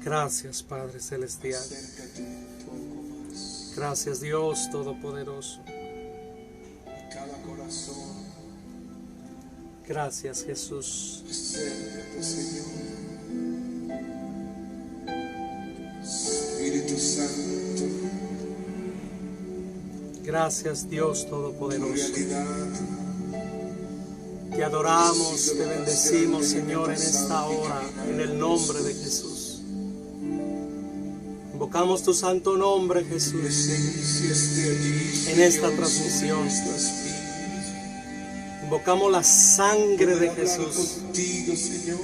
Gracias, Padre Celestial. Gracias, Dios Todopoderoso. Cada corazón, Gracias, Jesús. acércate, Señor. Espíritu Santo, Gracias, Dios Todopoderoso. realidad, Te adoramos, te bendecimos, Señor, en esta hora, en el nombre de Jesús. Invocamos tu santo nombre, Jesús, presencia esté allí, en esta Señor, transmisión. sobre nuestras vidas. Invocamos la sangre de Hablar Jesús. contigo, Señor.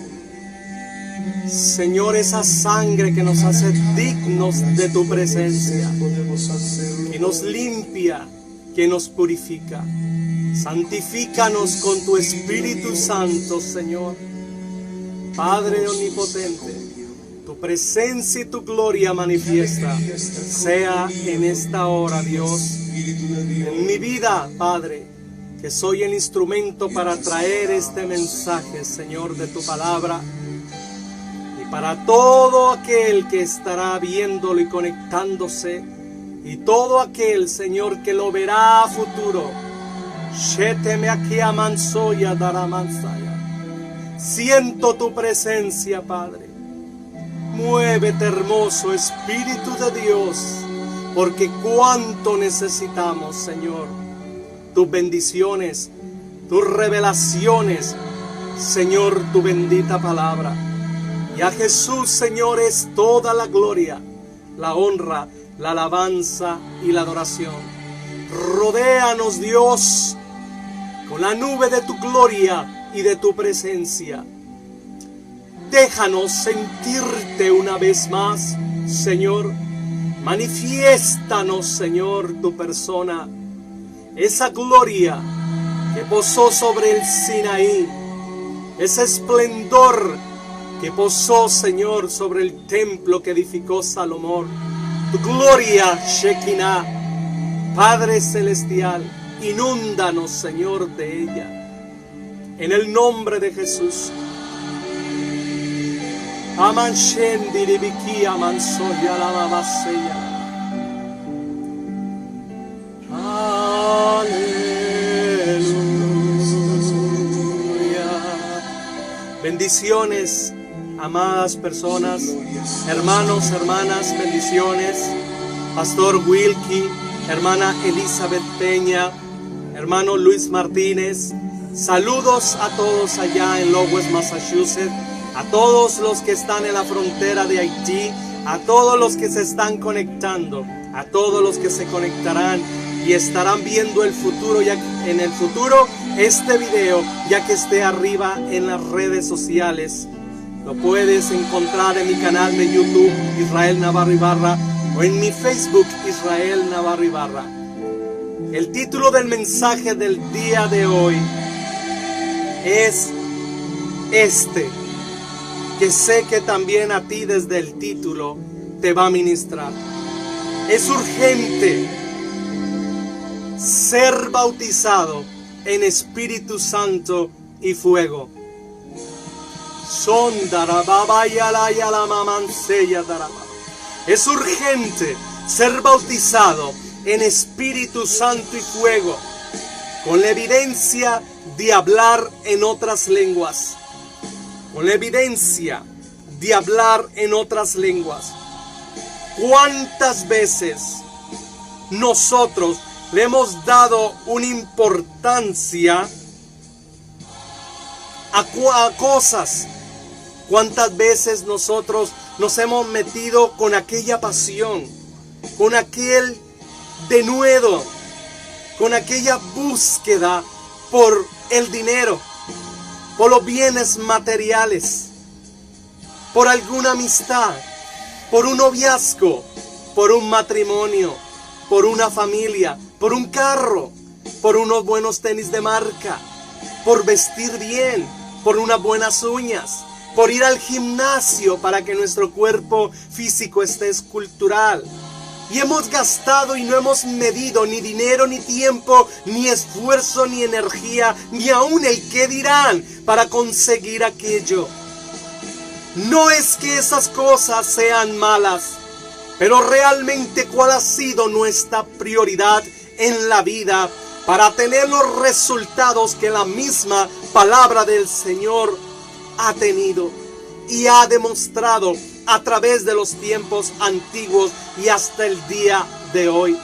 Señor, esa sangre que nos hace dignos de tu presencia, Podemos hacerlo. que nos limpia, que nos purifica. Santifícanos con tu Espíritu Santo, Señor. Padre omnipotente, tu presencia y tu gloria manifiesta sea en esta hora, Dios, Espíritu de Dios. en mi vida, Padre, que soy el instrumento para traer este mensaje, Señor, de tu palabra, y para todo aquel que estará viéndolo y conectándose, y todo aquel, Señor, que lo verá a futuro. Sheteme aquí a mansoya daramansaya. Siento tu presencia, Padre. Muévete, hermoso Espíritu de Dios, porque cuánto necesitamos, Señor, tus bendiciones, tus revelaciones, Señor, tu bendita palabra. Y a Jesús, Señor, es toda la gloria, la honra, la alabanza y la adoración. Rodéanos, Dios, con la nube de tu gloria y de tu presencia. Déjanos sentirte una vez más, Señor. Manifiéstanos, Señor, tu persona. Esa gloria que posó sobre el Sinaí. Ese esplendor que posó, Señor, sobre el templo que edificó Salomón. Tu gloria, Shekinah. Padre Celestial, inúndanos, Señor, de ella. En el nombre de Jesús. Aman Shendiribikia Mansoya la Baseya. Aleluya. Bendiciones, amadas personas, hermanos, hermanas, bendiciones. Pastor Wilkie, hermana Elizabeth Peña, hermano Luis Martínez. Saludos a todos allá en Lowell, Massachusetts. A todos los que están en la frontera de Haití, a todos los que se están conectando, a todos los que se conectarán y estarán viendo el futuro, ya en el futuro este video, ya que esté arriba en las redes sociales. Lo puedes encontrar en mi canal de YouTube, Israel Navarro Ibarra, o en mi Facebook, Israel Navarro Ibarra. El título del mensaje del día de hoy es este, que sé que también a ti desde el título te va a ministrar. Es urgente ser bautizado en Espíritu Santo y fuego. Es urgente ser bautizado en Espíritu Santo y fuego, con la evidencia de hablar en otras lenguas. Con la evidencia de hablar en otras lenguas. ¿Cuántas veces nosotros le hemos dado una importancia a cosas? ¿Cuántas veces nosotros nos hemos metido con aquella pasión, con aquel denuedo, con aquella búsqueda por el dinero, por los bienes materiales, por alguna amistad, por un noviazgo, por un matrimonio, por una familia, por un carro, por unos buenos tenis de marca, por vestir bien, por unas buenas uñas, por ir al gimnasio para que nuestro cuerpo físico esté escultural? Y hemos gastado y no hemos medido ni dinero, ni tiempo, ni esfuerzo, ni energía, ni aún el qué dirán para conseguir aquello. No es que esas cosas sean malas, pero realmente ¿cuál ha sido nuestra prioridad en la vida para tener los resultados que la misma palabra del Señor ha tenido y ha demostrado a través de los tiempos antiguos y hasta el día de hoy?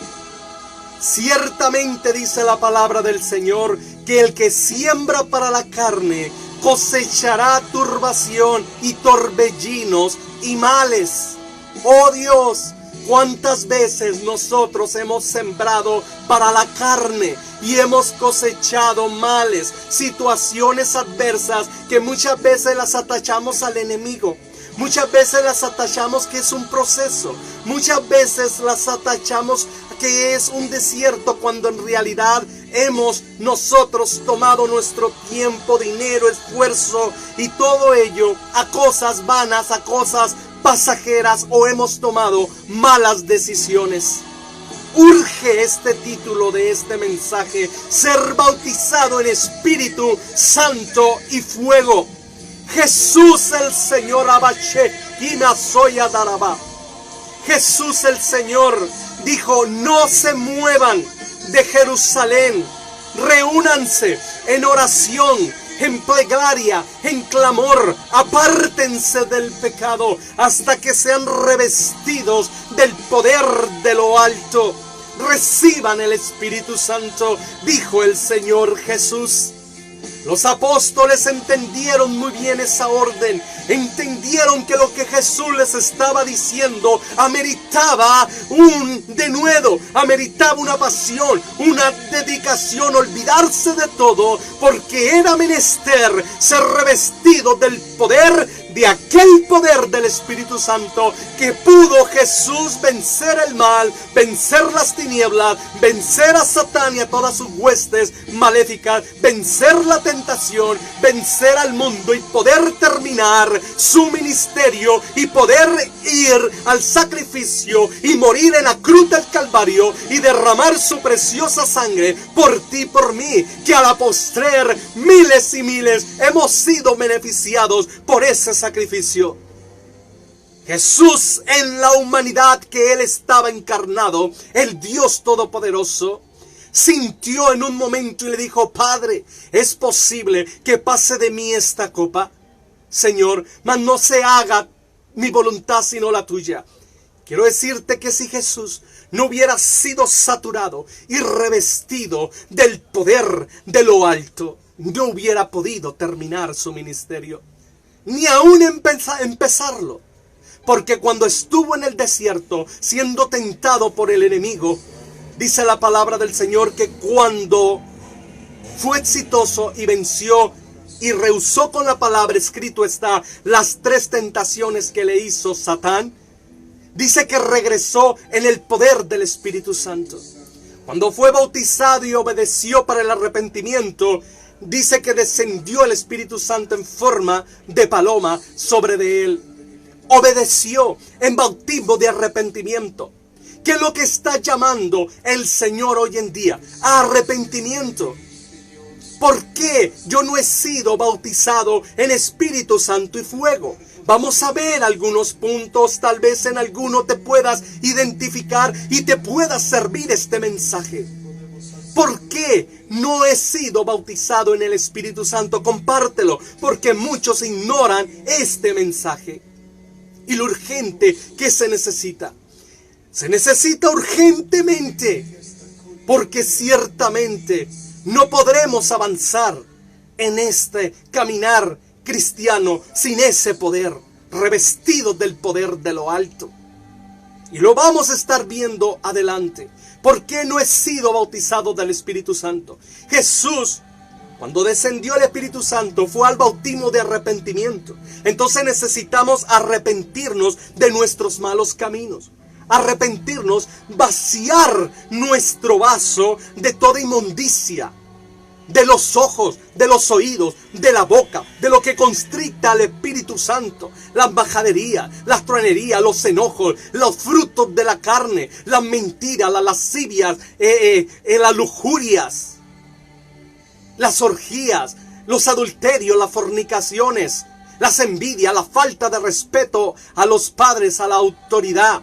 Ciertamente dice la palabra del Señor que el que siembra para la carne cosechará turbación y torbellinos y males. Oh Dios, cuántas veces nosotros hemos sembrado para la carne y hemos cosechado males, situaciones adversas que muchas veces las atachamos al enemigo. Muchas veces las atachamos que es un proceso. Muchas veces las atachamos que es un desierto, cuando en realidad hemos nosotros tomado nuestro tiempo, dinero, esfuerzo y todo ello a cosas vanas, a cosas pasajeras, o hemos tomado malas decisiones. Urge este título de este mensaje: ser bautizado en Espíritu Santo y fuego. Jesús el Señor abache y nasoya daraba. Jesús el Señor dijo: no se muevan de Jerusalén, reúnanse en oración, en plegaria, en clamor, apártense del pecado hasta que sean revestidos del poder de lo alto. Reciban el Espíritu Santo, dijo el Señor Jesús. Los apóstoles entendieron muy bien esa orden, entendieron que lo que Jesús les estaba diciendo ameritaba un denuedo, ameritaba una pasión, una dedicación, olvidarse de todo, porque era menester ser revestido del poder, de aquel poder del Espíritu Santo que pudo Jesús vencer el mal, vencer las tinieblas, vencer a Satán y a todas sus huestes maléficas, vencer la tentación, vencer al mundo y poder terminar su ministerio y poder ir al sacrificio y morir en la cruz del Calvario y derramar su preciosa sangre por ti y por mí, que a la postrer miles y miles hemos sido beneficiados por ese sacrificio. Jesús, en la humanidad que Él estaba encarnado, el Dios Todopoderoso, sintió en un momento y le dijo: Padre, ¿es posible que pase de mí esta copa? Señor, mas no se haga mi voluntad sino la tuya. Quiero decirte que si Jesús no hubiera sido saturado y revestido del poder de lo alto, no hubiera podido terminar su ministerio, ni aún empezarlo. Porque cuando estuvo en el desierto siendo tentado por el enemigo, dice la palabra del Señor que cuando fue exitoso y venció y rehusó con la palabra, escrito está, las 3 tentaciones que le hizo Satán, dice que regresó en el poder del Espíritu Santo. Cuando fue bautizado y obedeció para el arrepentimiento, dice que descendió el Espíritu Santo en forma de paloma sobre de él. Obedeció en bautismo de arrepentimiento. ¿Qué es lo que está llamando el Señor hoy en día? Arrepentimiento. ¿Por qué yo no he sido bautizado en Espíritu Santo y fuego? Vamos a ver algunos puntos, tal vez en alguno te puedas identificar y te pueda servir este mensaje. ¿Por qué no he sido bautizado en el Espíritu Santo? Compártelo, porque muchos ignoran este mensaje y lo urgente que se necesita. Se necesita urgentemente, porque ciertamente no podremos avanzar en este caminar cristiano sin ese poder, revestido del poder de lo alto. Y lo vamos a estar viendo adelante. ¿Por qué no he sido bautizado del Espíritu Santo? Jesús, cuando descendió el Espíritu Santo, fue al bautismo de arrepentimiento. Entonces necesitamos arrepentirnos de nuestros malos caminos. Arrepentirnos, vaciar nuestro vaso de toda inmundicia, de los ojos, de los oídos, de la boca, de lo que constricta al Espíritu Santo, las majaderías, las truanerías, los enojos, los frutos de la carne, las mentiras, las lascivias, las lujurias, las orgías, los adulterios, las fornicaciones, las envidias, la falta de respeto a los padres, a la autoridad.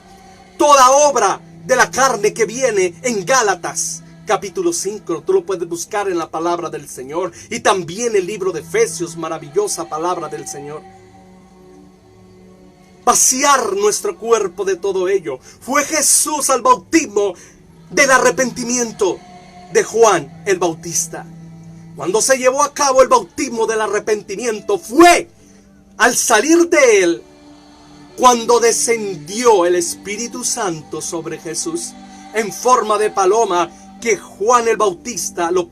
Toda obra de la carne que viene en Gálatas capítulo 5, tú lo puedes buscar en la palabra del Señor. Y también el libro de Efesios, maravillosa palabra del Señor. Vaciar nuestro cuerpo de todo ello. Fue Jesús al bautismo del arrepentimiento de Juan el Bautista. Cuando se llevó a cabo el bautismo del arrepentimiento, fue al salir de él cuando descendió el Espíritu Santo sobre Jesús en forma de paloma, que Juan el Bautista lo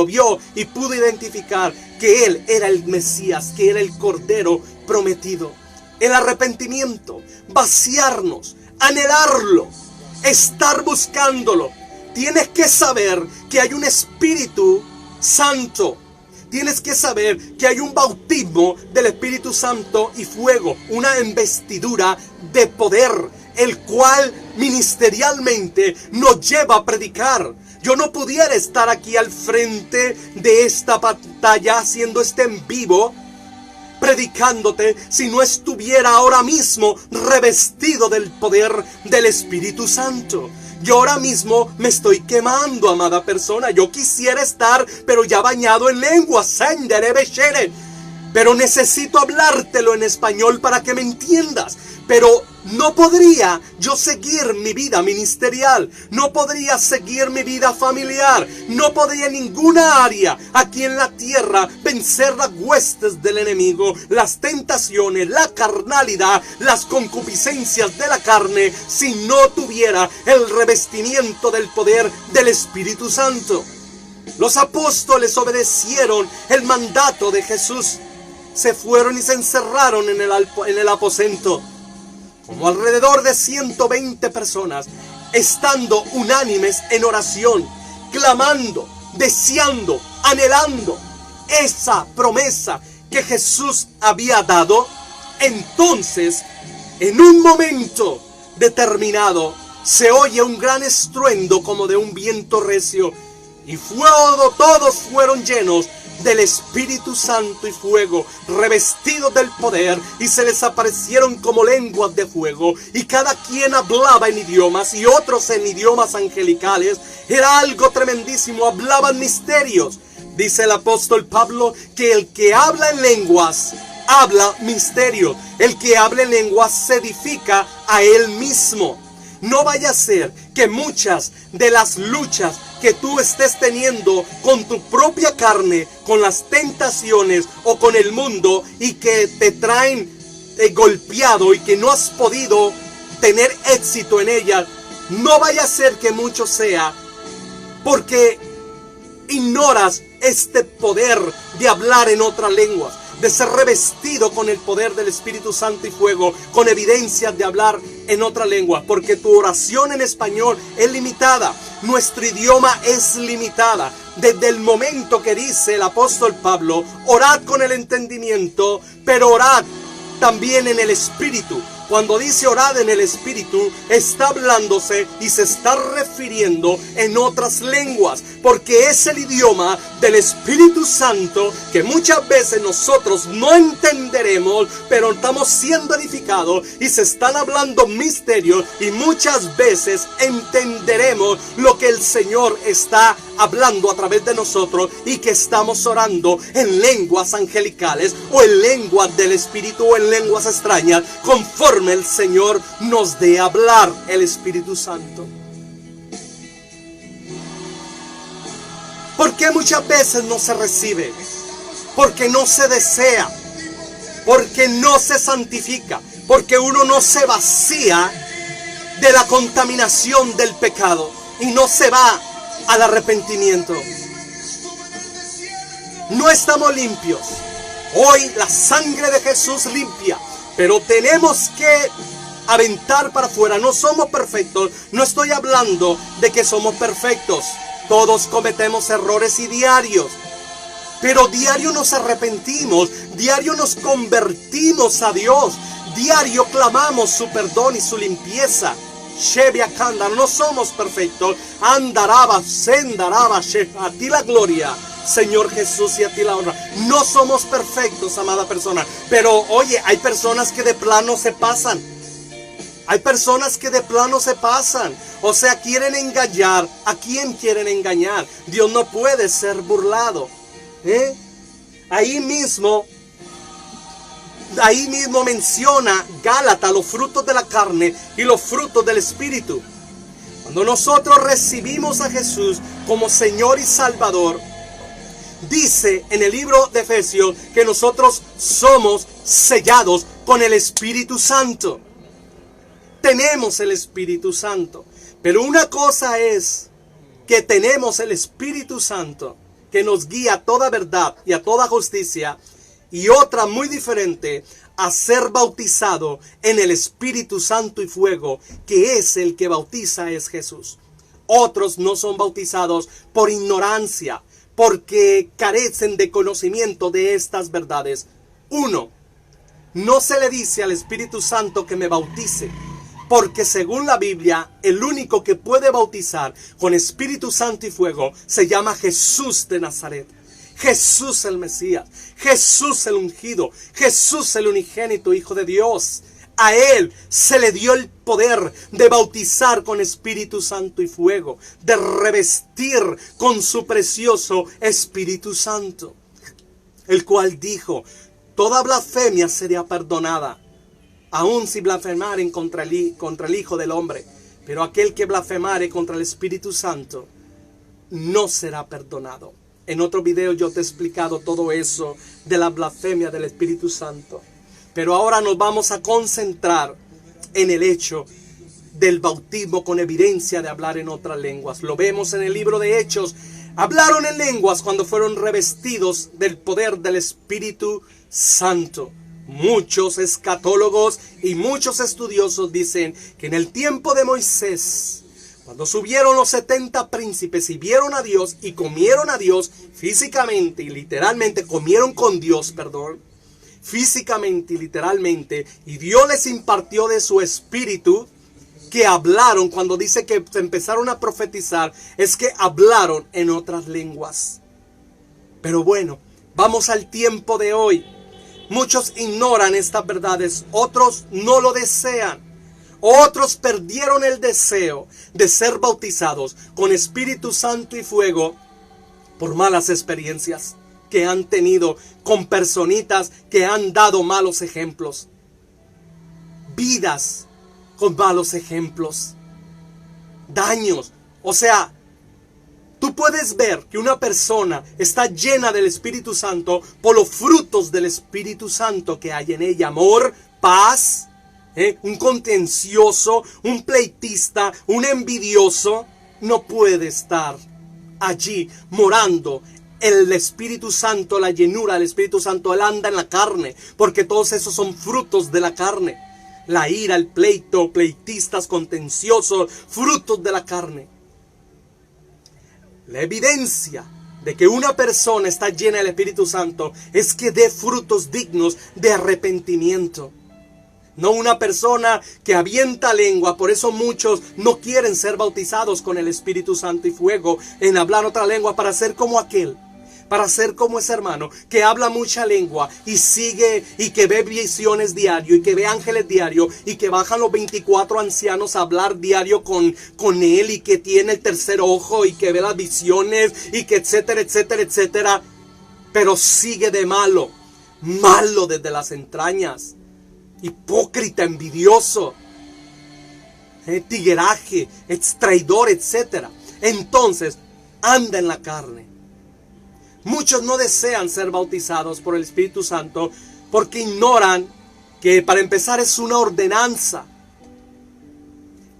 vio y pudo identificar que él era el Mesías, que era el Cordero prometido. El arrepentimiento, vaciarnos, anhelarlo, estar buscándolo. Tienes que saber que hay un Espíritu Santo. Tienes que saber que hay un bautismo del Espíritu Santo y fuego, una investidura de poder, el cual ministerialmente nos lleva a predicar. Yo no pudiera estar aquí al frente de esta pantalla haciendo este en vivo, predicándote, si no estuviera ahora mismo revestido del poder del Espíritu Santo. Yo ahora mismo me estoy quemando, amada persona. Yo quisiera estar, pero ya bañado en lengua, pero necesito hablártelo en español para que me entiendas. Pero no podría yo seguir mi vida ministerial, no podría seguir mi vida familiar, no podría en ninguna área aquí en la tierra vencer las huestes del enemigo, las tentaciones, la carnalidad, las concupiscencias de la carne, si no tuviera el revestimiento del poder del Espíritu Santo. Los apóstoles obedecieron el mandato de Jesús, se fueron y se encerraron en el aposento. Como alrededor de 120 personas, estando unánimes en oración, clamando, deseando, anhelando esa promesa que Jesús había dado. Entonces, en un momento determinado, se oye un gran estruendo como de un viento recio, y todos fueron llenos del Espíritu Santo y fuego, revestidos del poder, y se les aparecieron como lenguas de fuego, y cada quien hablaba en idiomas y otros en idiomas angelicales. Era algo tremendísimo, hablaban misterios. Dice el apóstol Pablo que el que habla en lenguas habla misterio, el que habla en lenguas se edifica a él mismo. No vaya a ser que muchas de las luchas que tú estés teniendo con tu propia carne, con las tentaciones o con el mundo, y que te traen golpeado y que no has podido tener éxito en ellas, no vaya a ser que mucho sea porque ignoras este poder de hablar en otras lenguas, de ser revestido con el poder del Espíritu Santo y fuego, con evidencias de hablar en otra lengua, porque tu oración en español es limitada, nuestro idioma es limitada. Desde el momento que dice el apóstol Pablo, orad con el entendimiento, pero orad también en el Espíritu. Cuando dice orad en el Espíritu, está hablándose y se está refiriendo en otras lenguas, porque es el idioma del Espíritu Santo que muchas veces nosotros no entenderemos, pero estamos siendo edificados y se están hablando misterios, y muchas veces entenderemos lo que el Señor está hablando a través de nosotros, y que estamos orando en lenguas angelicales o en lenguas del Espíritu o en lenguas extrañas, conforme el Señor nos dé hablar el Espíritu Santo. ¿Por qué muchas veces no se recibe? Porque no se desea, porque no se santifica, porque uno no se vacía de la contaminación del pecado y no se va al arrepentimiento. No estamos limpios. Hoy la sangre de Jesús limpia, pero tenemos que aventar para afuera. No somos perfectos. No estoy hablando de que somos perfectos. Todos cometemos errores y diarios, pero diario nos arrepentimos, diario nos convertimos a Dios, diario clamamos su perdón y su limpieza. No somos perfectos. Andaraba, sendaraba, a ti la gloria. Señor Jesús, y a ti la honra. No somos perfectos, amada persona, pero oye, hay personas que de plano se pasan. Hay personas que de plano se pasan. O sea, quieren engañar. ¿A quién quieren engañar? Dios no puede ser burlado. Ahí mismo menciona Gálatas los frutos de la carne y los frutos del Espíritu. Cuando nosotros recibimos a Jesús como Señor y Salvador, dice en el libro de Efesios que nosotros somos sellados con el Espíritu Santo. Tenemos el Espíritu Santo. Pero una cosa es que tenemos el Espíritu Santo que nos guía a toda verdad y a toda justicia. Y otra muy diferente, a ser bautizado en el Espíritu Santo y fuego, que es el que bautiza es Jesús. Otros no son bautizados por ignorancia, porque carecen de conocimiento de estas verdades. Uno, no se le dice al Espíritu Santo que me bautice, porque según la Biblia, el único que puede bautizar con Espíritu Santo y fuego se llama Jesús de Nazaret. Jesús el Mesías, Jesús el ungido, Jesús el unigénito Hijo de Dios. A Él se le dio el poder de bautizar con Espíritu Santo y fuego, de revestir con su precioso Espíritu Santo, el cual dijo, toda blasfemia sería perdonada, aun si blasfemaren contra el Hijo del Hombre, pero aquel que blasfemare contra el Espíritu Santo no será perdonado. En otro video yo te he explicado todo eso de la blasfemia del Espíritu Santo. Pero ahora nos vamos a concentrar en el hecho del bautismo con evidencia de hablar en otras lenguas. Lo vemos en el libro de Hechos. Hablaron en lenguas cuando fueron revestidos del poder del Espíritu Santo. Muchos escatólogos y muchos estudiosos dicen que en el tiempo de Moisés, cuando subieron los 70 príncipes y vieron a Dios y comieron a Dios físicamente y literalmente, comieron con Dios, físicamente y literalmente, y Dios les impartió de su espíritu, que hablaron. Cuando dice que empezaron a profetizar, es que hablaron en otras lenguas. Pero bueno, vamos al tiempo de hoy. Muchos ignoran estas verdades, otros no lo desean. Otros perdieron el deseo de ser bautizados con Espíritu Santo y fuego por malas experiencias que han tenido con personitas que han dado malos ejemplos. Vidas con malos ejemplos. Daños. O sea, tú puedes ver que una persona está llena del Espíritu Santo por los frutos del Espíritu Santo que hay en ella. Amor, paz, un contencioso, un pleitista, un envidioso. No puede estar allí morando el Espíritu Santo, la llenura del Espíritu Santo. Él anda en la carne, porque todos esos son frutos de la carne. La ira, el pleito, pleitistas, contenciosos, frutos de la carne. La evidencia de que una persona está llena del Espíritu Santo es que dé frutos dignos de arrepentimiento. No una persona que avienta lengua. Por eso muchos no quieren ser bautizados con el Espíritu Santo y fuego, en hablar otra lengua, para ser como aquel, para ser como ese hermano que habla mucha lengua y sigue, y que ve visiones diario, y que ve ángeles diario, y que bajan los 24 ancianos a hablar diario con él, y que tiene el tercer ojo, y que ve las visiones, y que etcétera, etcétera, etcétera. Pero sigue de malo desde las entrañas. Hipócrita, envidioso, tigueraje, traidor, etcétera. Entonces anda en la carne. Muchos no desean ser bautizados por el Espíritu Santo porque ignoran que, para empezar, es una ordenanza.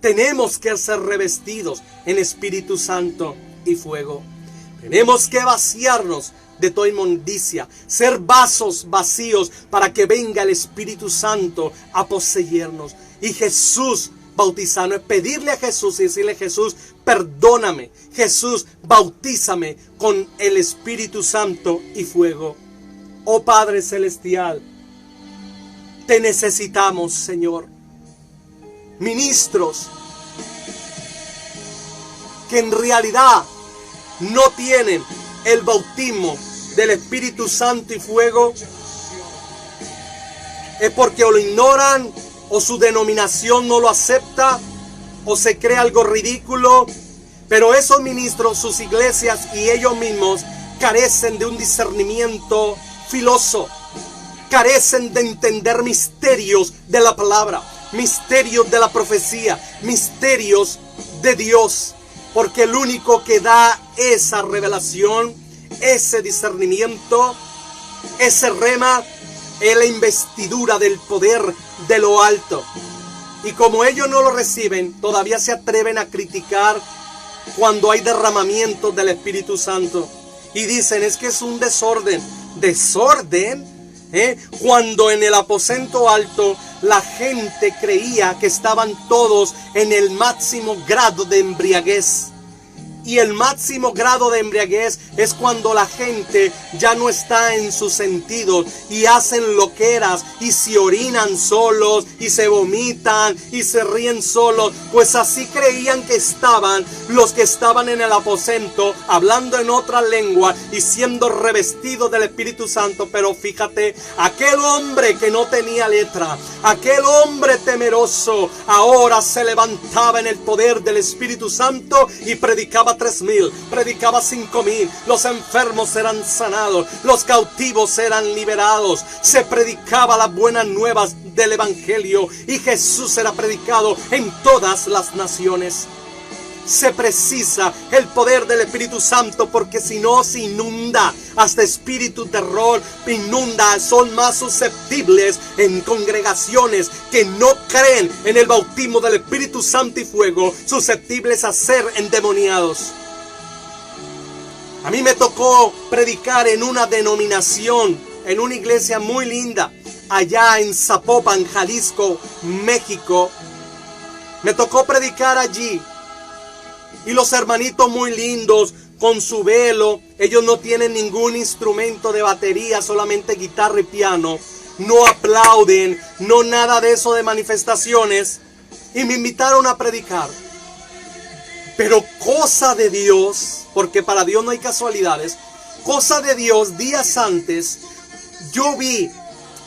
Tenemos que ser revestidos en Espíritu Santo y fuego. Tenemos que vaciarnos de toda inmundicia, ser vasos vacíos para que venga el Espíritu Santo a poseernos. Y Jesús bautizarnos es pedirle a Jesús y decirle: Jesús, perdóname. Jesús, bautízame con el Espíritu Santo y fuego. Oh Padre Celestial, te necesitamos, Señor. Ministros que en realidad no tienen el bautismo del Espíritu Santo y fuego, es porque o lo ignoran, o su denominación no lo acepta, o se cree algo ridículo. Pero esos ministros, sus iglesias y ellos mismos carecen de un discernimiento filoso, carecen de entender misterios de la palabra, misterios de la profecía, misterios de Dios, porque el único que da esa revelación, ese discernimiento, ese rema, es la investidura del poder de lo alto. Y como ellos no lo reciben, todavía se atreven a criticar cuando hay derramamiento del Espíritu Santo. Y dicen, es que es un desorden. ¿Desorden? Cuando en el aposento alto la gente creía que estaban todos en el máximo grado de embriaguez. Y el máximo grado de embriaguez es cuando la gente ya no está en sus sentidos y hacen loqueras y se orinan solos y se vomitan y se ríen solos. Pues así creían que estaban los que estaban en el aposento hablando en otra lengua y siendo revestidos del Espíritu Santo. Pero fíjate, aquel hombre que no tenía letra, aquel hombre temeroso, ahora se levantaba en el poder del Espíritu Santo y predicaba 3,000, predicaba 5,000, los enfermos eran sanados, los cautivos eran liberados, se predicaba las buenas nuevas del Evangelio y Jesús era predicado en todas las naciones. Se precisa el poder del Espíritu Santo, porque si no se inunda, hasta espíritu terror inunda. Son más susceptibles en congregaciones que no creen en el bautismo del Espíritu Santo y fuego, susceptibles a ser endemoniados. A mí me tocó predicar en una denominación, en una iglesia muy linda, allá en Zapopan, Jalisco, México. Me tocó predicar allí. Y los hermanitos muy lindos, con su velo, ellos no tienen ningún instrumento de batería, solamente guitarra y piano. No aplauden, no nada de eso de manifestaciones. Y me invitaron a predicar. Pero cosa de Dios, porque para Dios no hay casualidades, cosa de Dios, días antes, yo vi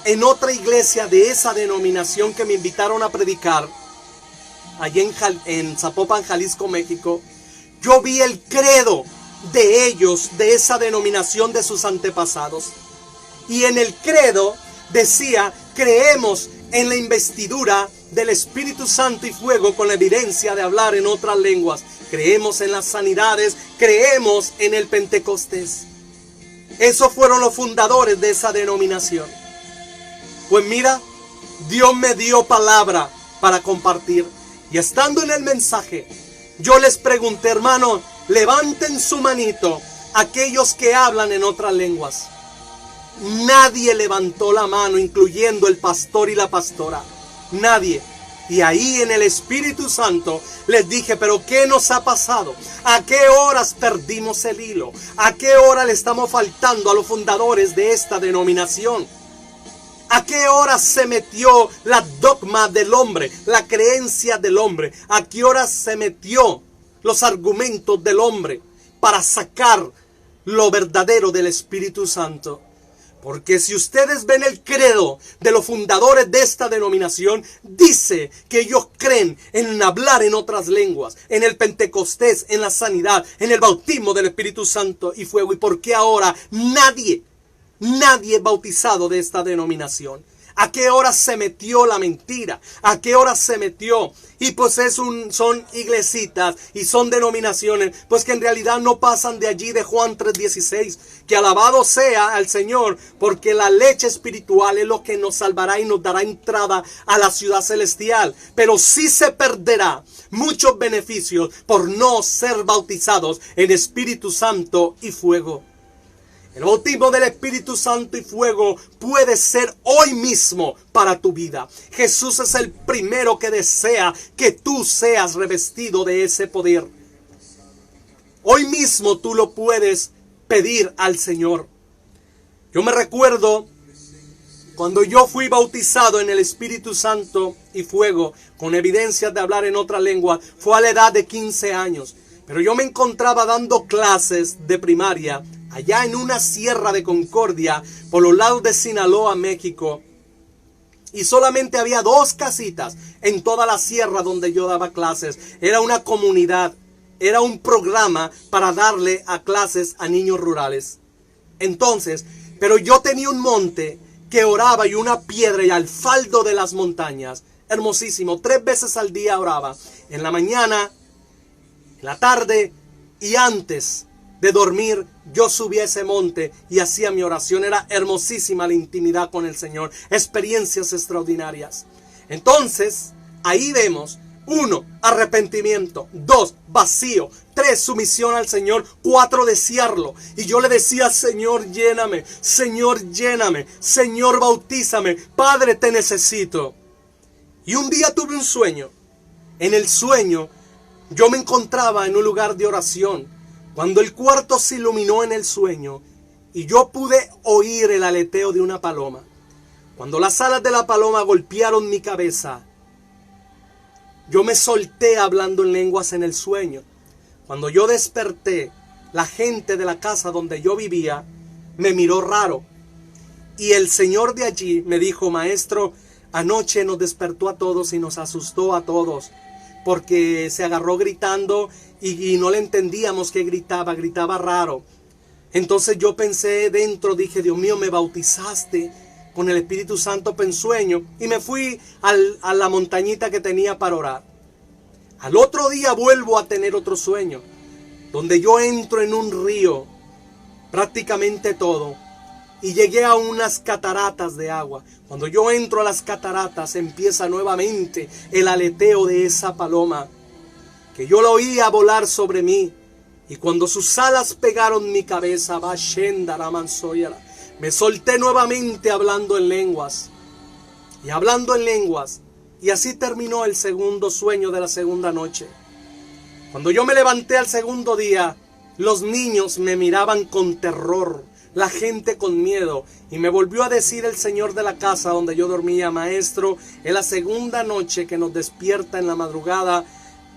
en otra iglesia de esa denominación que me invitaron a predicar, allí en Zapopan, Jalisco, México, yo vi el credo de ellos, de esa denominación de sus antepasados. Y en el credo decía, creemos en la investidura del Espíritu Santo y fuego con la evidencia de hablar en otras lenguas. Creemos en las sanidades, creemos en el Pentecostés. Esos fueron los fundadores de esa denominación. Pues mira, Dios me dio palabra para compartir. Y estando en el mensaje, yo les pregunté, hermano, levanten su manito aquellos que hablan en otras lenguas. Nadie levantó la mano, incluyendo el pastor y la pastora. Nadie. Y ahí en el Espíritu Santo les dije, pero ¿qué nos ha pasado? ¿A qué horas perdimos el hilo? ¿A qué hora le estamos faltando a los fundadores de esta denominación? ¿A qué hora se metió la dogma del hombre, la creencia del hombre? ¿A qué hora se metió los argumentos del hombre para sacar lo verdadero del Espíritu Santo? Porque si ustedes ven el credo de los fundadores de esta denominación, dice que ellos creen en hablar en otras lenguas, en el Pentecostés, en la sanidad, en el bautismo del Espíritu Santo y fuego. ¿Y por qué ahora nadie es bautizado de esta denominación? ¿A qué hora se metió la mentira? ¿A qué hora se metió? Y pues son iglesitas y son denominaciones, pues que en realidad no pasan de allí de Juan 3:16. Que alabado sea al Señor, porque la leche espiritual es lo que nos salvará y nos dará entrada a la ciudad celestial. Pero sí se perderá muchos beneficios por no ser bautizados en Espíritu Santo y fuego. El bautismo del Espíritu Santo y fuego puede ser hoy mismo para tu vida. Jesús es el primero que desea que tú seas revestido de ese poder. Hoy mismo tú lo puedes pedir al Señor. Yo me recuerdo cuando yo fui bautizado en el Espíritu Santo y fuego, con evidencias de hablar en otra lengua, fue a la edad de 15 años. Pero yo me encontraba dando clases de primaria allá en una sierra de Concordia, por los lados de Sinaloa, México. Y solamente había 2 casitas en toda la sierra donde yo daba clases. Era una comunidad, era un programa para darle a clases a niños rurales. Entonces, pero yo tenía un monte que oraba y una piedra y al faldo de las montañas. Hermosísimo, 3 veces al día oraba. En la mañana, en la tarde y antes de dormir, yo subía a ese monte y hacía mi oración. Era hermosísima la intimidad con el Señor. Experiencias extraordinarias. Entonces, ahí vemos: 1, arrepentimiento. 2, vacío. 3, sumisión al Señor. 4, desearlo. Y yo le decía: Señor, lléname. Señor, lléname. Señor, bautízame. Padre, te necesito. Y un día tuve un sueño. En el sueño, yo me encontraba en un lugar de oración. Cuando el cuarto se iluminó en el sueño y yo pude oír el aleteo de una paloma. Cuando las alas de la paloma golpearon mi cabeza, yo me solté hablando en lenguas en el sueño. Cuando yo desperté, la gente de la casa donde yo vivía me miró raro. Y el señor de allí me dijo: maestro, anoche nos despertó a todos y nos asustó a todos, porque se agarró gritando y no le entendíamos qué gritaba, gritaba raro. Entonces yo pensé dentro, dije: Dios mío, me bautizaste con el Espíritu Santo en sueño, y me fui a la montañita que tenía para orar. Al otro día vuelvo a tener otro sueño, donde yo entro en un río, prácticamente todo, y llegué a unas cataratas de agua. Cuando yo entro a las cataratas, empieza nuevamente el aleteo de esa paloma, que yo la oía volar sobre mí. Y cuando sus alas pegaron mi cabeza, me solté nuevamente hablando en lenguas. Y hablando en lenguas. Y así terminó el segundo sueño de la segunda noche. Cuando yo me levanté al segundo día, los niños me miraban con terror, la gente con miedo. Y me volvió a decir el señor de la casa donde yo dormía: maestro, es la segunda noche que nos despierta en la madrugada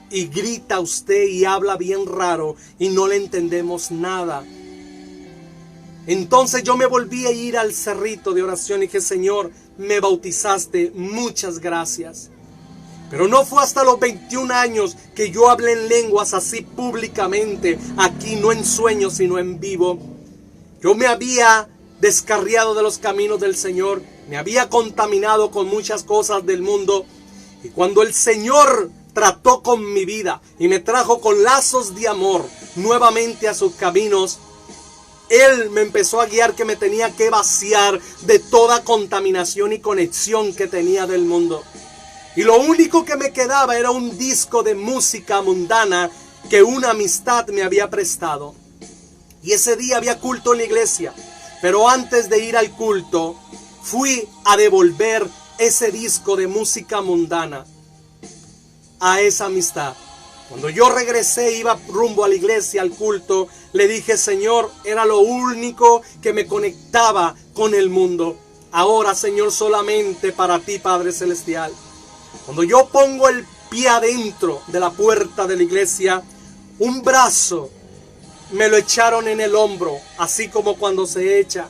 y grita usted y habla bien raro y no le entendemos nada. Entonces yo me volví a ir al cerrito de oración y dije: Señor, me bautizaste, muchas gracias. Pero no fue hasta los 21 años que yo hablé en lenguas así públicamente, aquí no en sueños sino en vivo. Yo me había descarriado de los caminos del Señor, me había contaminado con muchas cosas del mundo, y cuando el Señor trató con mi vida y me trajo con lazos de amor nuevamente a sus caminos, Él me empezó a guiar que me tenía que vaciar de toda contaminación y conexión que tenía del mundo. Y lo único que me quedaba era un disco de música mundana que una amistad me había prestado. Y ese día había culto en la iglesia. Pero antes de ir al culto, fui a devolver ese disco de música mundana a esa amistad. Cuando yo regresé, iba rumbo a la iglesia, al culto, le dije: Señor, era lo único que me conectaba con el mundo. Ahora, Señor, solamente para ti, Padre Celestial. Cuando yo pongo el pie adentro de la puerta de la iglesia, un brazo me lo echaron en el hombro, así como cuando se echa,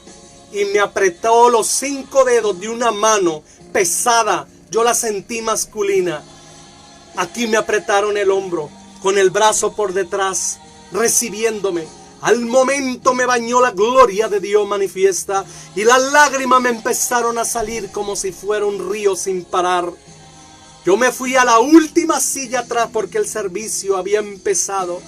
y me apretó los 5 dedos de una mano pesada. Yo la sentí masculina. Aquí me apretaron el hombro, con el brazo por detrás, recibiéndome. Al momento me bañó la gloria de Dios manifiesta, y las lágrimas me empezaron a salir como si fuera un río sin parar. Yo me fui a la última silla atrás porque el servicio había empezado.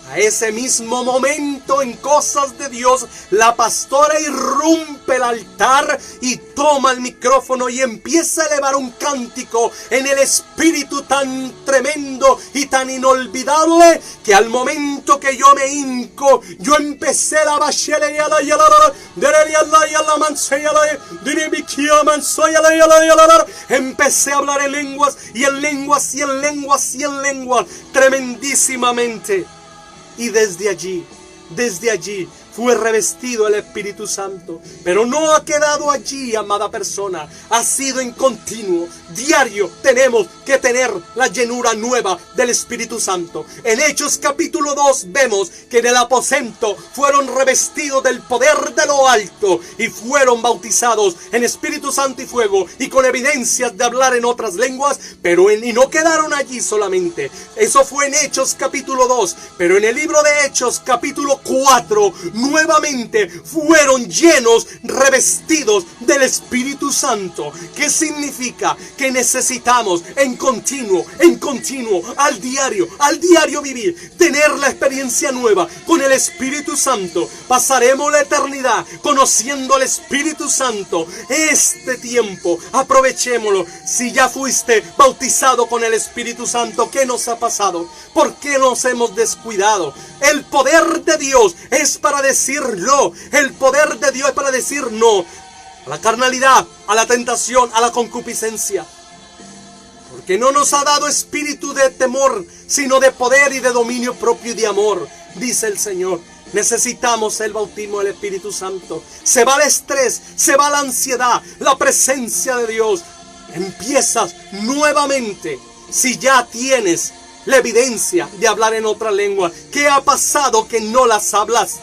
A ese mismo momento, en cosas de Dios, la pastora irrumpe el altar y toma el micrófono y empieza a elevar un cántico en el espíritu tan tremendo y tan inolvidable, que al momento que yo me hinco, yo empecé a empecé a hablar en lenguas y en lenguas y en lenguas y en lenguas tremendísimamente. Y desde allí fue revestido el Espíritu Santo. Pero no ha quedado allí, amada persona. Ha sido en continuo, diario. Tenemos que tener la llenura nueva del Espíritu Santo. En Hechos capítulo 2 vemos que en el aposento fueron revestidos del poder de lo alto y fueron bautizados en Espíritu Santo y fuego y con evidencias de hablar en otras lenguas. Y no quedaron allí solamente. Eso fue en Hechos capítulo 2. Pero en el libro de Hechos capítulo 4 nuevamente fueron llenos, revestidos del Espíritu Santo. ¿Qué significa? Que necesitamos en continuo, al diario vivir, tener la experiencia nueva con el Espíritu Santo. Pasaremos la eternidad conociendo al Espíritu Santo. Este tiempo, aprovechémoslo. Si ya fuiste bautizado con el Espíritu Santo, ¿qué nos ha pasado? ¿Por qué nos hemos descuidado? El poder de Dios es para decir no. El poder de Dios es para decir no a la carnalidad, a la tentación, a la concupiscencia. Porque no nos ha dado espíritu de temor, sino de poder y de dominio propio y de amor, dice el Señor. Necesitamos el bautismo del Espíritu Santo. Se va el estrés, se va la ansiedad, la presencia de Dios. Empiezas nuevamente. Si ya tienes la evidencia de hablar en otra lengua, ¿qué ha pasado que no las hablas?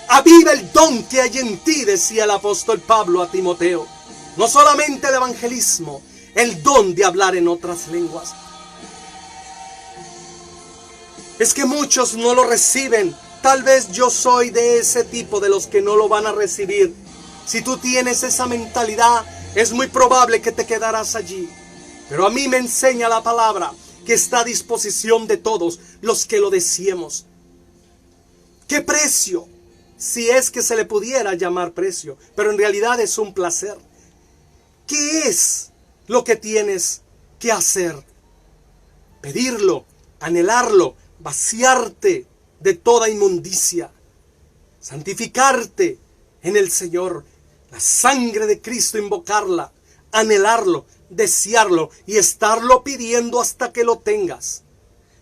Aviva el don que hay en ti, decía el apóstol Pablo a Timoteo. No solamente el evangelismo, el don de hablar en otras lenguas. Es que muchos no lo reciben. Tal vez yo soy de ese tipo de los que no lo van a recibir. Si tú tienes esa mentalidad, es muy probable que te quedarás allí. Pero a mí me enseña la palabra que está a disposición de todos los que lo deseemos. ¿Qué precio? Si es que se le pudiera llamar precio, pero en realidad es un placer. ¿Qué es lo que tienes que hacer? Pedirlo, anhelarlo, vaciarte de toda inmundicia, santificarte en el Señor, la sangre de Cristo, invocarla, anhelarlo, desearlo y estarlo pidiendo hasta que lo tengas.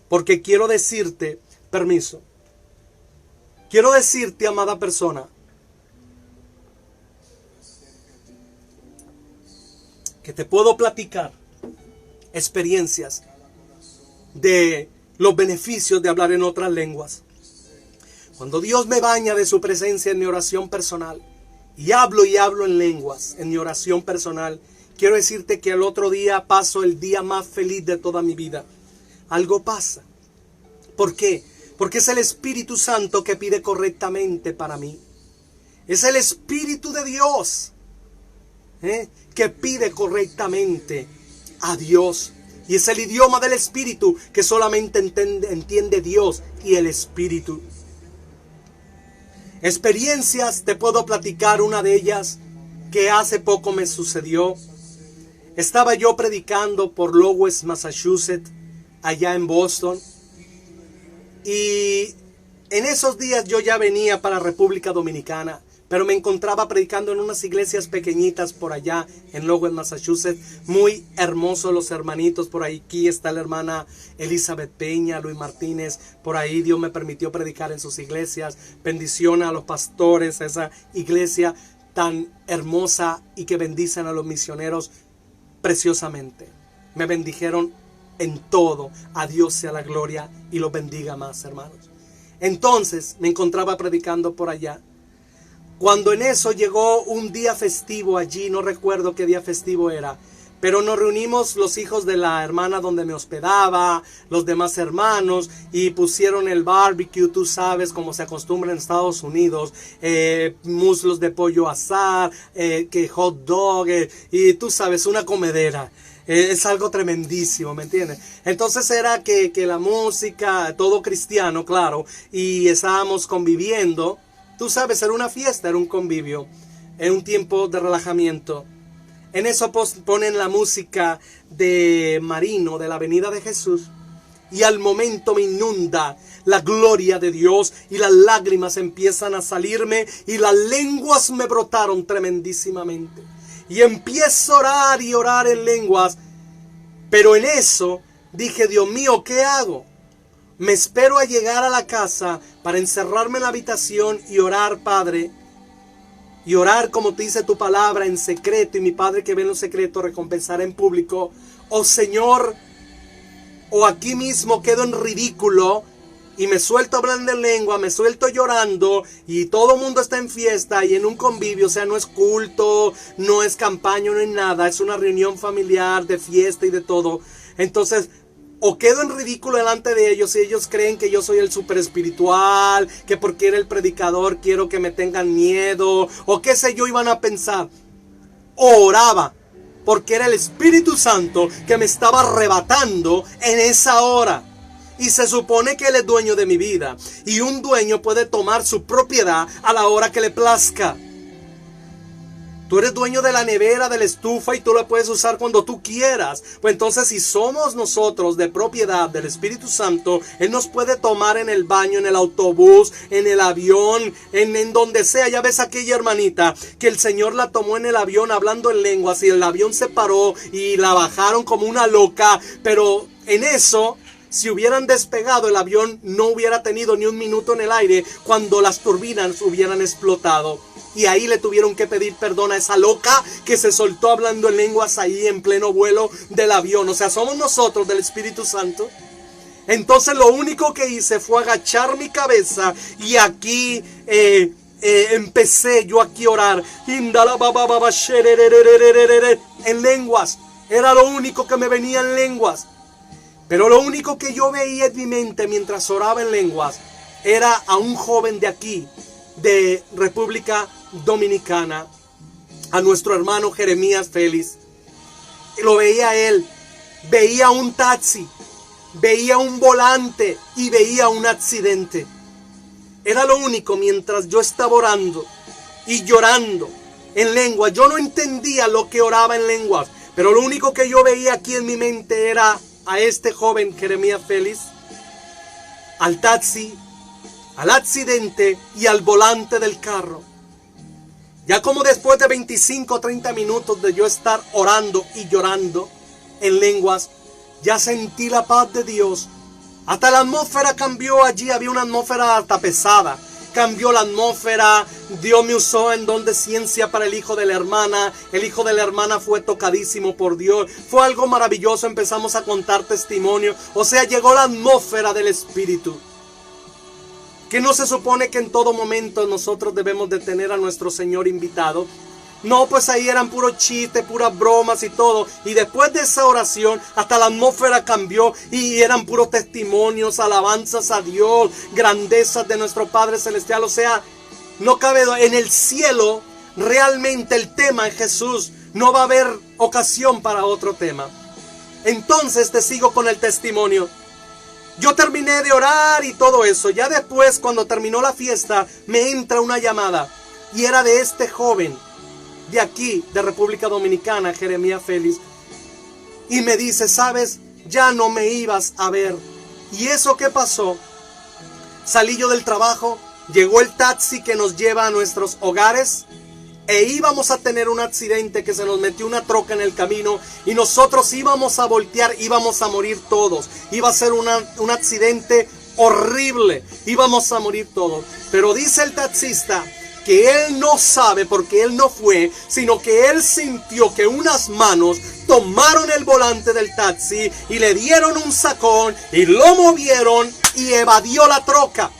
Porque quiero decirte, permiso, quiero decirte, amada persona, que te puedo platicar experiencias de los beneficios de hablar en otras lenguas. Cuando Dios me baña de su presencia en mi oración personal, y hablo en lenguas, en mi oración personal, quiero decirte que al otro día paso el día más feliz de toda mi vida. Algo pasa. ¿Por qué? Porque es el Espíritu Santo que pide correctamente para mí. Es el Espíritu de Dios que pide correctamente a Dios. Y es el idioma del Espíritu que solamente entiende Dios y el Espíritu. Experiencias, te puedo platicar una de ellas que hace poco me sucedió. Estaba yo predicando por Lowell, Massachusetts, allá en Boston. Y en esos días yo ya venía para República Dominicana, pero me encontraba predicando en unas iglesias pequeñitas por allá en Lowell, Massachusetts. Muy hermosos los hermanitos por ahí. Aquí está la hermana Elizabeth Peña, Luis Martínez. Por ahí Dios me permitió predicar en sus iglesias. Bendición a los pastores, a esa iglesia tan hermosa y que bendicen a los misioneros preciosamente. Me bendijeron en todo. A Dios sea la gloria y los bendiga más, hermanos. Entonces me encontraba predicando por allá, cuando en eso llegó un día festivo allí. No recuerdo qué día festivo era, pero nos reunimos los hijos de la hermana donde me hospedaba, los demás hermanos, y pusieron el barbecue, tú sabes, como se acostumbra en Estados Unidos, muslos de pollo asar, que hot dog, y tú sabes, una comedera. Es algo tremendísimo, ¿me entiendes? Entonces era que la música, todo cristiano, claro, y estábamos conviviendo. Tú sabes, era una fiesta, era un convivio, era un tiempo de relajamiento. En eso ponen la música de Marino, de la Avenida de Jesús. Y al momento me inunda la gloria de Dios y las lágrimas empiezan a salirme y las lenguas me brotaron tremendísimamente. Y empiezo a orar y orar en lenguas. Pero en eso dije, Dios mío, ¿qué hago? Me espero a llegar a la casa para encerrarme en la habitación y orar, Padre. Y orar como te dice tu palabra en secreto. Y mi Padre que ve en lo secreto recompensará en público. Oh Señor, o aquí mismo quedo en ridículo y me suelto hablando en lengua, me suelto llorando y todo el mundo está en fiesta y en un convivio. O sea, no es culto, no es campaña, no es nada. Es una reunión familiar de fiesta y de todo. Entonces, o quedo en ridículo delante de ellos y ellos creen que yo soy el super espiritual, que porque era el predicador quiero que me tengan miedo, o qué sé yo iban a pensar. O oraba, porque era el Espíritu Santo que me estaba arrebatando en esa hora. Y se supone que Él es dueño de mi vida. Y un dueño puede tomar su propiedad a la hora que le plazca. Tú eres dueño de la nevera, de la estufa y tú la puedes usar cuando tú quieras. Pues entonces si somos nosotros de propiedad del Espíritu Santo, Él nos puede tomar en el baño, en el autobús, en el avión, en donde sea. Ya ves aquella hermanita que el Señor la tomó en el avión hablando en lenguas y el avión se paró y la bajaron como una loca. Pero en eso, si hubieran despegado, el avión no hubiera tenido ni un minuto en el aire cuando las turbinas hubieran explotado. Y ahí le tuvieron que pedir perdón a esa loca que se soltó hablando en lenguas ahí en pleno vuelo del avión. O sea, somos nosotros del Espíritu Santo. Entonces lo único que hice fue agachar mi cabeza y aquí empecé yo aquí a orar. En lenguas. Era lo único que me venía en lenguas. Pero lo único que yo veía en mi mente mientras oraba en lenguas era a un joven de aquí, de República Dominicana, a nuestro hermano Jeremías Félix. Lo veía a él, veía un taxi, veía un volante y veía un accidente. Era lo único mientras yo estaba orando y llorando en lengua. Yo no entendía lo que oraba en lenguas, pero lo único que yo veía aquí en mi mente era a este joven Jeremías Félix, al taxi, al accidente y al volante del carro. Ya como después de 25 o 30 minutos de yo estar orando y llorando en lenguas, ya sentí la paz de Dios. Hasta la atmósfera cambió allí, había una atmósfera hasta pesada. Cambió la atmósfera, Dios me usó en don de ciencia para el hijo de la hermana. El hijo de la hermana fue tocadísimo por Dios. Fue algo maravilloso, empezamos a contar testimonio. O sea, llegó la atmósfera del Espíritu. Que no se supone que en todo momento nosotros debemos de tener a nuestro Señor invitado. No, pues ahí eran puros chistes, puras bromas y todo. Y después de esa oración, hasta la atmósfera cambió y eran puros testimonios, alabanzas a Dios, grandezas de nuestro Padre Celestial. O sea, no cabe en el cielo, realmente el tema es Jesús. No va a haber ocasión para otro tema. Entonces te sigo con el testimonio. Yo terminé de orar y todo eso. Ya después, cuando terminó la fiesta, me entra una llamada. Y era de este joven de aquí, de República Dominicana, Jeremías Félix. Y me dice, ¿sabes? Ya no me ibas a ver. ¿Y eso qué pasó? Salí yo del trabajo, llegó el taxi que nos lleva a nuestros hogares. E íbamos a tener un accidente que se nos metió una troca en el camino y nosotros íbamos a voltear, íbamos a morir todos. Iba a ser un accidente horrible, íbamos a morir todos. Pero dice el taxista que él no sabe porque él no fue, sino que él sintió que unas manos tomaron el volante del taxi y le dieron un sacón y lo movieron y evadió la troca.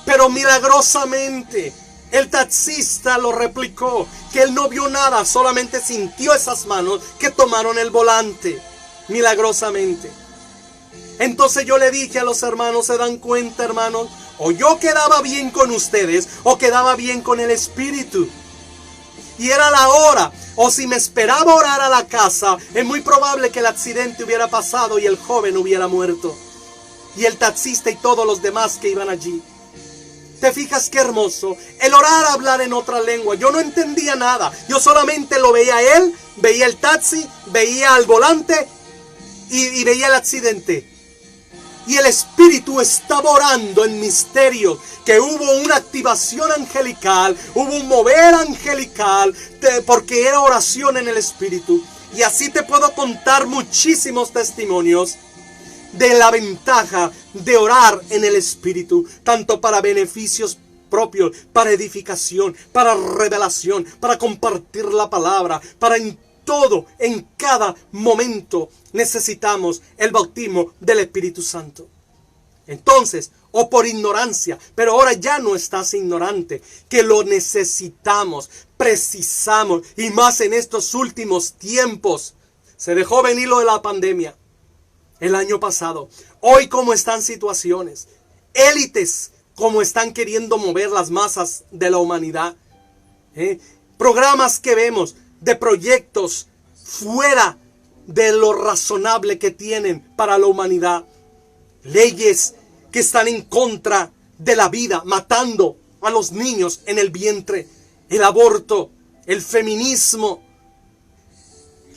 Pero milagrosamente el taxista lo replicó, que él no vio nada, solamente sintió esas manos que tomaron el volante, milagrosamente. Entonces yo le dije a los hermanos, ¿se dan cuenta, hermanos? O yo quedaba bien con ustedes, o quedaba bien con el Espíritu. Y era la hora, o si me esperaba orar a la casa, es muy probable que el accidente hubiera pasado y el joven hubiera muerto. Y el taxista y todos los demás que iban allí. ¿Te fijas qué hermoso? El orar, hablar en otra lengua. Yo no entendía nada. Yo solamente lo veía a él, veía el taxi, veía al volante y veía el accidente. Y el Espíritu estaba orando en misterio, que hubo una activación angelical, hubo un mover angelical, porque era oración en el Espíritu. Y así te puedo contar muchísimos testimonios. de la ventaja de orar en el Espíritu, tanto para beneficios propios, para edificación, para revelación, para compartir la palabra, para en todo, en cada momento necesitamos el bautismo del Espíritu Santo. Entonces, o por ignorancia, pero ahora ya no estás ignorante, que lo necesitamos, precisamos, y más en estos últimos tiempos. Se dejó venir lo de la pandemia el año pasado. Hoy, como están situaciones, élites como están queriendo mover las masas de la humanidad. Programas que vemos de proyectos fuera de lo razonable que tienen para la humanidad. Leyes que están en contra de la vida, matando a los niños en el vientre, el aborto, el feminismo,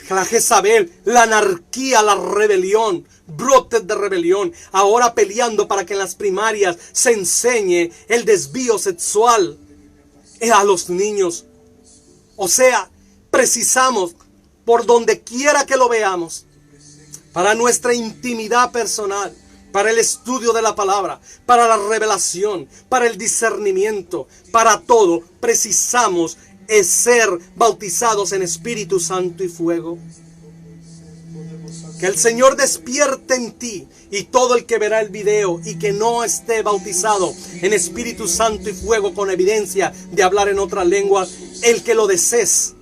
la Jezabel, la anarquía, la rebelión, brotes de rebelión, ahora peleando para que en las primarias se enseñe el desvío sexual a los niños. O sea, precisamos, por donde quiera que lo veamos, para nuestra intimidad personal, para el estudio de la palabra, para la revelación, para el discernimiento, para todo, precisamos ser bautizados en Espíritu Santo y fuego. Que el Señor despierte en ti, y todo el que verá el video y que no esté bautizado en Espíritu Santo y fuego con evidencia de hablar en otra lengua, el que lo desees.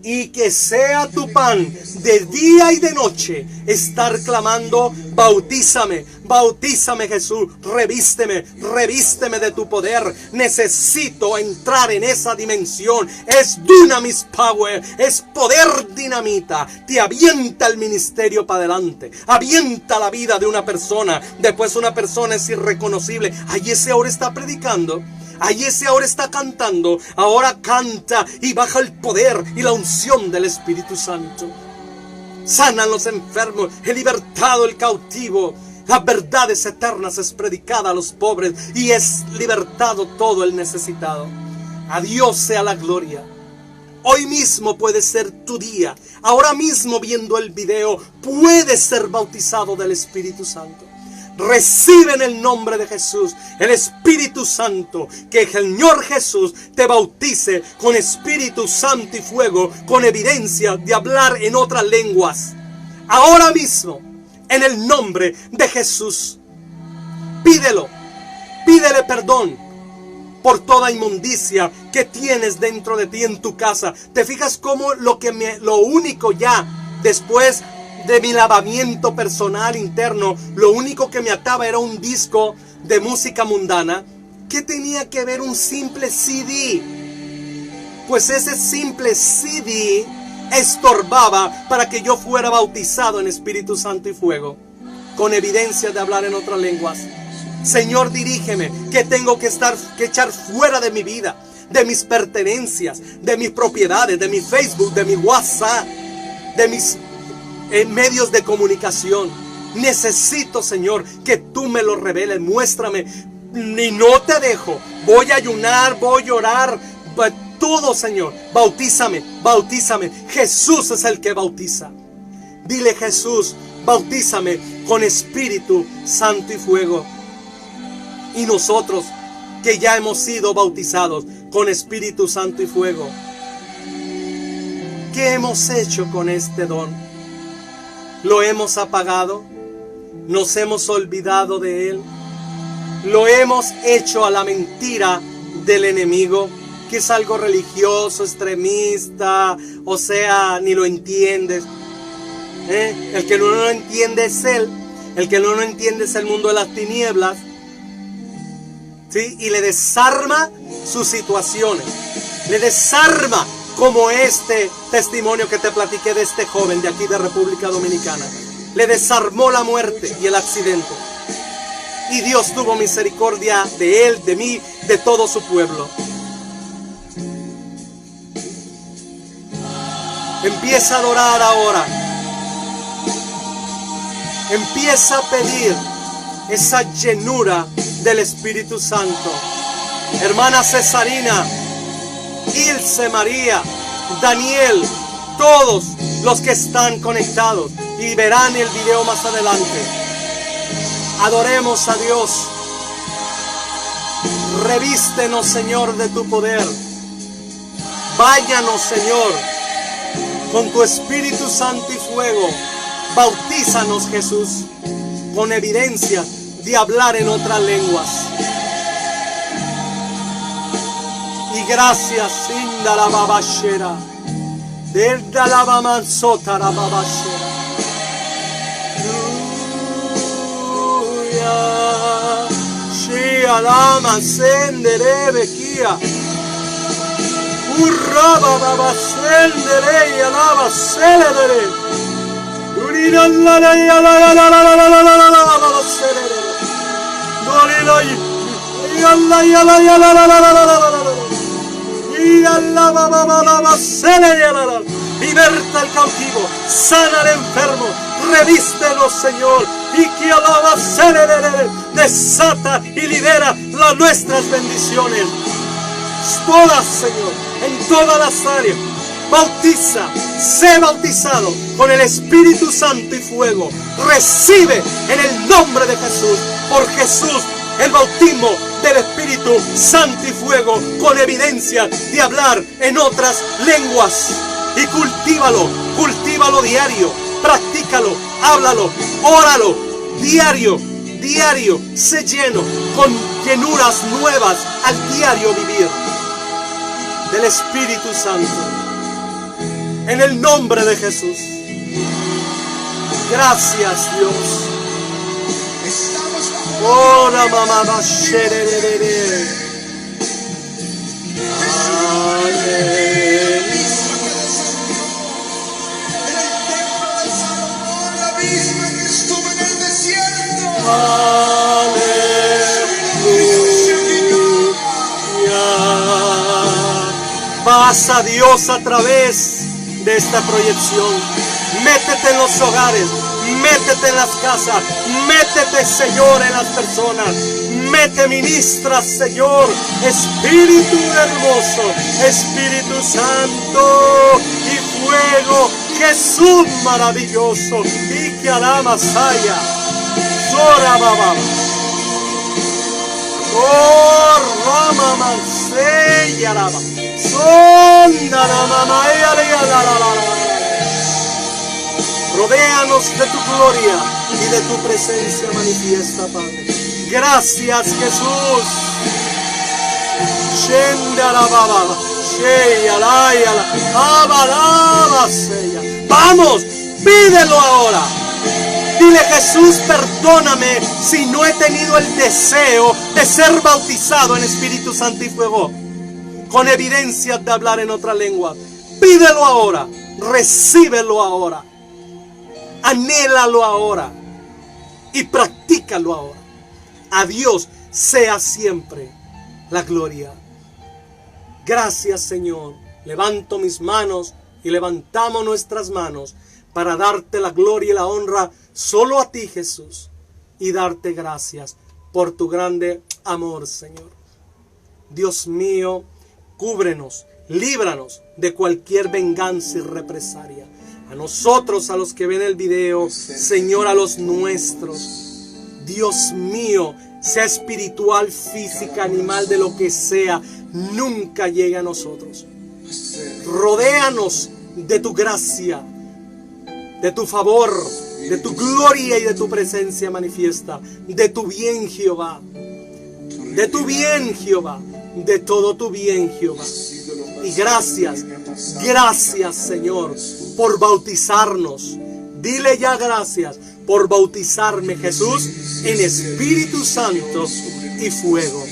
Y que sea tu pan de día y de noche estar clamando: bautízame, bautízame Jesús, revísteme, revísteme de tu poder. Necesito entrar en esa dimensión. Es dunamis power, es poder dinamita. Te avienta el ministerio para adelante, avienta la vida de una persona. Después una persona es irreconocible. Ahí ese ahora está predicando. Ahí ese ahora está cantando, ahora canta y baja el poder y la unción del Espíritu Santo. Sanan los enfermos, he libertado el cautivo. Las verdades eternas es predicada a los pobres y es libertado todo el necesitado. A Dios sea la gloria. Hoy mismo puede ser tu día. Ahora mismo viendo el video puedes ser bautizado del Espíritu Santo. Recibe en el nombre de Jesús el Espíritu Santo. Que el Señor Jesús te bautice con Espíritu Santo y fuego, con evidencia de hablar en otras lenguas. Ahora mismo, en el nombre de Jesús, pídelo. Pídele perdón por toda inmundicia que tienes dentro de ti en tu casa. ¿Te fijas cómo lo único ya después de mi lavamiento personal interno, lo único que me ataba era un disco de música mundana? ¿Qué tenía que ver un simple CD? Pues ese simple CD estorbaba para que yo fuera bautizado en Espíritu Santo y fuego, con evidencia de hablar en otras lenguas. Señor, dirígeme, que tengo que echar fuera de mi vida, de mis pertenencias, de mis propiedades, de mi Facebook, de mi WhatsApp, de mis medios de comunicación. Necesito, Señor, que tú me lo reveles, muéstrame, y no te dejo. Voy a ayunar, voy a orar, todo, Señor. Bautízame, bautízame. Jesús es el que bautiza. Dile: Jesús, bautízame con Espíritu Santo y fuego. Y nosotros, que ya hemos sido bautizados con Espíritu Santo y fuego, ¿qué hemos hecho con este don? ¿Lo hemos apagado? ¿Nos hemos olvidado de él? ¿Lo hemos hecho a la mentira del enemigo, que es algo religioso, extremista, o sea, ni lo entiendes? El que no lo entiende es él. El que no lo entiende es el mundo de las tinieblas. ¿Sí? Y le desarma sus situaciones. Le desarma, como este testimonio que te platiqué de este joven de aquí de República Dominicana. Le desarmó la muerte y el accidente. Y Dios tuvo misericordia de él, de mí, de todo su pueblo. Empieza a adorar ahora. Empieza a pedir esa llenura del Espíritu Santo. Hermana Cesarina, Ilse María, Daniel, todos los que están conectados y verán el video más adelante. Adoremos a Dios. Revístenos, Señor, de tu poder. Báñanos, Señor, con tu Espíritu Santo y fuego. Bautízanos, Jesús, con evidencia de hablar en otras lenguas. Y gracias, Inda la babashera, Derda la bamansota la babashera. Shia la mansendere bekia. Urra baba sendere ya la baselere. Durina la la ya la la la la la la la la la selere. Dorina ya la ya la ya la la la la la la la. Liberta al cautivo, sana al enfermo, revístenos, Señor, y que alaba, desata y libera las nuestras bendiciones. Todas, Señor, en todas las áreas. Bautiza, sé bautizado con el Espíritu Santo y fuego. Recibe en el nombre de Jesús, por Jesús, el bautismo del Espíritu Santo y fuego, con evidencia de hablar en otras lenguas. Y cultívalo diario, practícalo, háblalo, óralo, diario, sé lleno con llenuras nuevas al diario vivir del Espíritu Santo. En el nombre de Jesús. Gracias, Dios. Oh, la mamá va a ser. Pasa, Dios, a través de esta proyección. Métete en los hogares, métete en las casas, métete, Señor, en las personas. Ministra, Señor, Espíritu hermoso, Espíritu Santo y fuego, Jesús maravilloso, y que alama saya, Sora Baba, oh Rama Manseya Rama, Sonda la Mama, rodéanos de tu gloria y de tu presencia manifiesta, Padre. Gracias, Jesús. Vamos, pídelo ahora. Dile: Jesús, perdóname si no he tenido el deseo de ser bautizado en Espíritu Santo y fuego, con evidencias de hablar en otra lengua. Pídelo ahora, recíbelo ahora, anhélalo ahora y practícalo ahora. A Dios sea siempre la gloria. Gracias, Señor. Levanto mis manos y levantamos nuestras manos para darte la gloria y la honra solo a ti, Jesús, y darte gracias por tu grande amor, Señor. Dios mío, cúbrenos, líbranos de cualquier venganza y represalia. A nosotros, a los que ven el video, Señor, a los nuestros. Dios mío, sea espiritual, física, animal, de lo que sea, nunca llegue a nosotros. Rodéanos de tu gracia, de tu favor, de tu gloria y de tu presencia manifiesta, de tu bien, Jehová, de tu bien, Jehová, de todo tu bien, Jehová. Y gracias, Señor, por bautizarnos. Dile ya gracias por bautizarme, Jesús, en Espíritu Santo y fuego,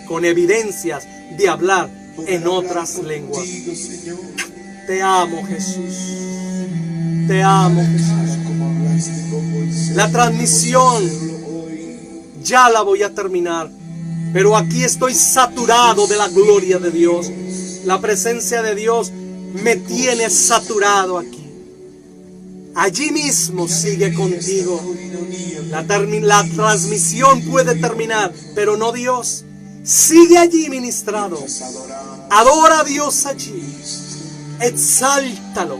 con evidencias de hablar en otras lenguas. Te amo, Jesús. Te amo, Jesús. La transmisión ya la voy a terminar, pero aquí estoy saturado de la gloria de Dios. La presencia de Dios me tiene saturado aquí. Allí mismo sigue contigo. La transmisión puede terminar, pero no Dios. Sigue allí ministrado. Adora a Dios allí. Exáltalo.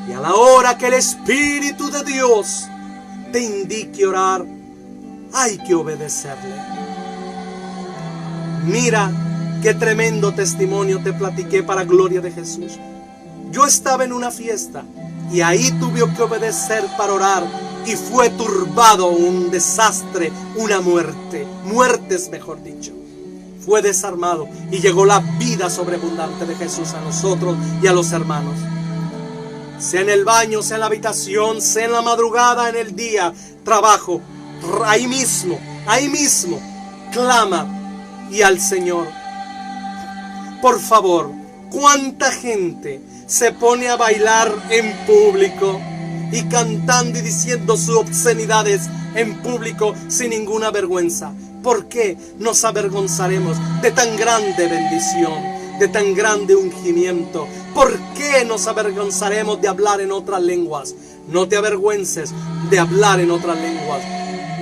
Y a la hora que el Espíritu de Dios te indique orar, hay que obedecerle. Mira qué tremendo testimonio te platiqué para gloria de Jesús. Yo estaba en una fiesta y ahí tuve que obedecer para orar y fue turbado un desastre, una muerte, muertes mejor dicho. Fue desarmado y llegó la vida sobreabundante de Jesús a nosotros y a los hermanos. Sea en el baño, sea en la habitación, sea en la madrugada, en el día, trabajo, ahí mismo, clama y al Señor. Por favor, ¿cuánta gente se pone a bailar en público y cantando y diciendo sus obscenidades en público sin ninguna vergüenza? ¿Por qué nos avergonzaremos de tan grande bendición, de tan grande ungimiento? ¿Por qué nos avergonzaremos de hablar en otras lenguas? No te avergüences de hablar en otras lenguas.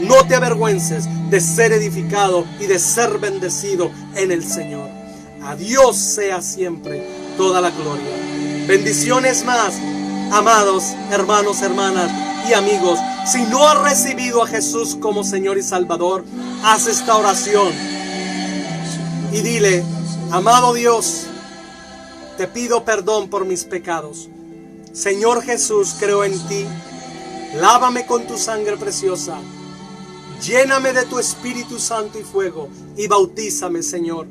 No te avergüences de ser edificado y de ser bendecido en el Señor. A Dios sea siempre toda la gloria. Bendiciones más, amados hermanos, hermanas y amigos. Si no has recibido a Jesús como Señor y Salvador, haz esta oración y dile: amado Dios, te pido perdón por mis pecados. Señor Jesús, creo en ti. Lávame con tu sangre preciosa. Lléname de tu Espíritu Santo y fuego y bautízame, Señor.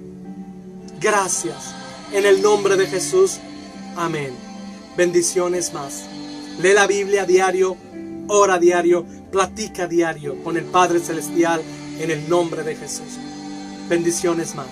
Gracias. En el nombre de Jesús. Amén. Bendiciones más. Lee la Biblia diario, ora diario, platica diario con el Padre Celestial en el nombre de Jesús. Bendiciones más.